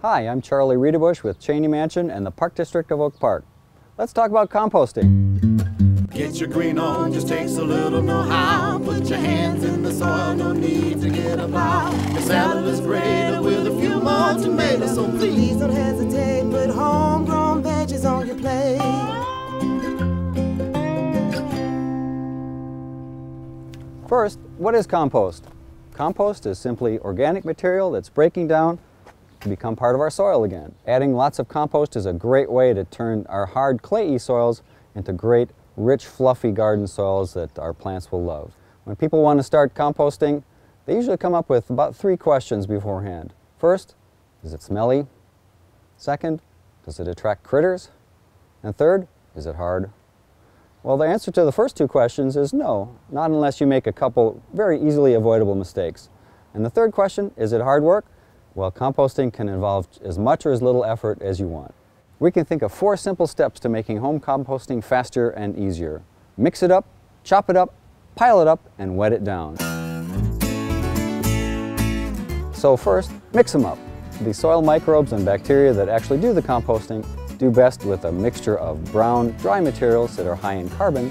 Hi, I'm Charlie Ruedebusch with Cheney Mansion and the Park District of Oak Park. Let's talk about composting. Get your green on, just takes a little know-how. Put your hands in the soil, no need to get a plow. Your salad is great with a few more tomatoes, so please don't hesitate. Put homegrown veggies on your plate. First, what is compost? Compost is simply organic material that's breaking down to become part of our soil again. Adding lots of compost is a great way to turn our hard clayey soils into great, rich, fluffy garden soils that our plants will love. When people want to start composting, they usually come up with about 3 questions beforehand. First, is it smelly? Second, does it attract critters? And third, is it hard? Well, the answer to the first 2 questions is no, not unless you make a couple very easily avoidable mistakes. And the third question, is it hard work? Well, composting can involve as much or as little effort as you want. We can think of 4 simple steps to making home composting faster and easier. Mix it up, chop it up, pile it up, and wet it down. So first, mix them up. The soil microbes and bacteria that actually do the composting do best with a mixture of brown, dry materials that are high in carbon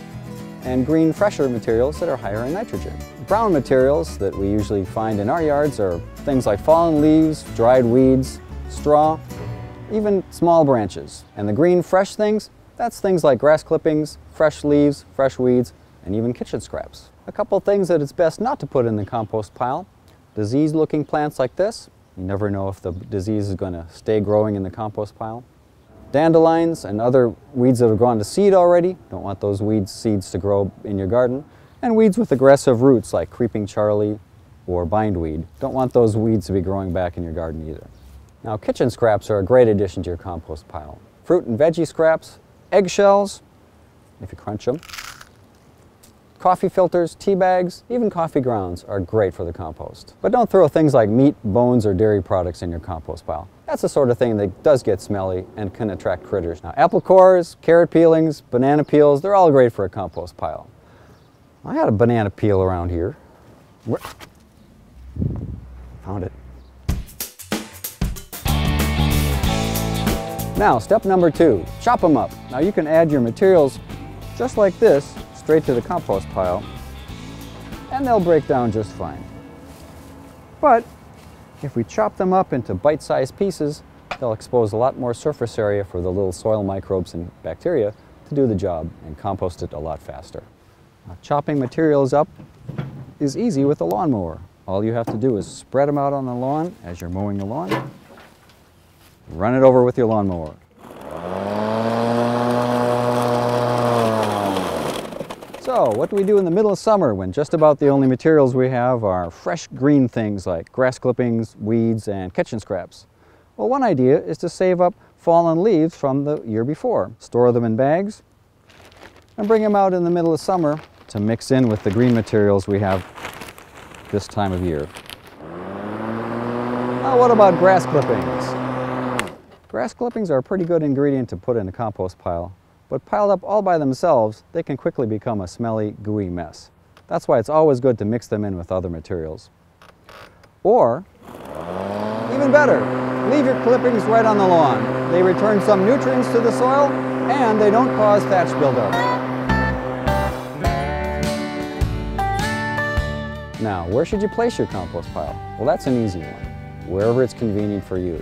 and green, fresher materials that are higher in nitrogen. Brown materials that we usually find in our yards are things like fallen leaves, dried weeds, straw, even small branches. And the green, fresh things, that's things like grass clippings, fresh leaves, fresh weeds, and even kitchen scraps. A couple things that it's best not to put in the compost pile. Diseased-looking plants like this. You never know if the disease is going to stay growing in the compost pile. Dandelions and other weeds that have gone to seed already. Don't want those seeds to grow in your garden. And weeds with aggressive roots like creeping Charlie or bindweed. Don't want those weeds to be growing back in your garden either. Now, kitchen scraps are a great addition to your compost pile. Fruit and veggie scraps, eggshells, if you crunch them, coffee filters, tea bags, even coffee grounds are great for the compost. But don't throw things like meat, bones, or dairy products in your compost pile. That's the sort of thing that does get smelly and can attract critters. Now, apple cores, carrot peelings, banana peels, they're all great for a compost pile. I had a banana peel around here. Found it. Now, step number 2, chop them up. Now you can add your materials just like this straight to the compost pile and they'll break down just fine. But if we chop them up into bite-sized pieces, they'll expose a lot more surface area for the little soil microbes and bacteria to do the job and compost it a lot faster. Now, chopping materials up is easy with a lawnmower. All you have to do is spread them out on the lawn as you're mowing the lawn. Run it over with your lawnmower. So, what do we do in the middle of summer when just about the only materials we have are fresh green things like grass clippings, weeds, and kitchen scraps? Well, one idea is to save up fallen leaves from the year before. Store them in bags and bring them out in the middle of summer to mix in with the green materials we have this time of year. Now, what about grass clippings? Grass clippings are a pretty good ingredient to put in a compost pile, but piled up all by themselves, they can quickly become a smelly, gooey mess. That's why it's always good to mix them in with other materials. Or, even better, leave your clippings right on the lawn. They return some nutrients to the soil, and they don't cause thatch buildup. Now, where should you place your compost pile? Well, that's an easy one, wherever it's convenient for you.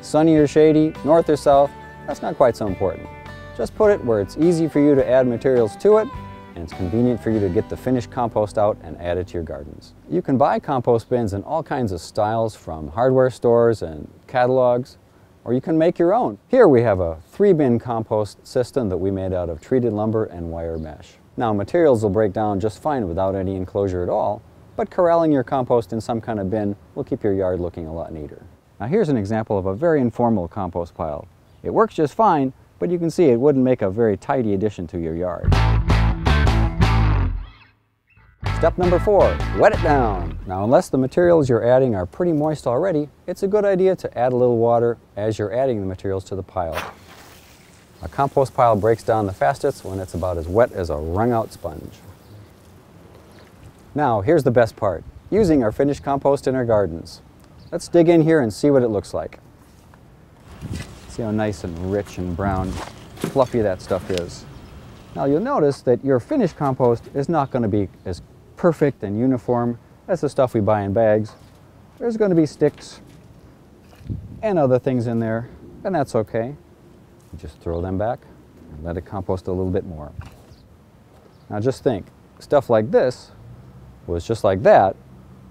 Sunny or shady, north or south, that's not quite so important. Just put it where it's easy for you to add materials to it, and it's convenient for you to get the finished compost out and add it to your gardens. You can buy compost bins in all kinds of styles from hardware stores and catalogs, or you can make your own. Here we have a 3-bin compost system that we made out of treated lumber and wire mesh. Now, materials will break down just fine without any enclosure at all, but corralling your compost in some kind of bin will keep your yard looking a lot neater. Now, here's an example of a very informal compost pile. It works just fine, but you can see it wouldn't make a very tidy addition to your yard. Step number 4, wet it down. Now, unless the materials you're adding are pretty moist already, it's a good idea to add a little water as you're adding the materials to the pile. A compost pile breaks down the fastest when it's about as wet as a wrung-out sponge. Now, here's the best part, using our finished compost in our gardens. Let's dig in here and see what it looks like. See how nice and rich and brown, fluffy that stuff is. Now you'll notice that your finished compost is not going to be as perfect and uniform as the stuff we buy in bags. There's going to be sticks and other things in there, and that's okay. You just throw them back and let it compost a little bit more. Now just think, stuff like this was just like that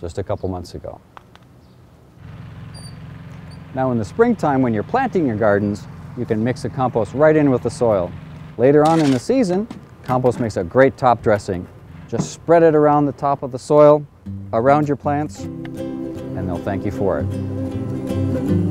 just a couple months ago. Now in the springtime when you're planting your gardens, you can mix the compost right in with the soil. Later on in the season, compost makes a great top dressing. Just spread it around the top of the soil, around your plants, and they'll thank you for it.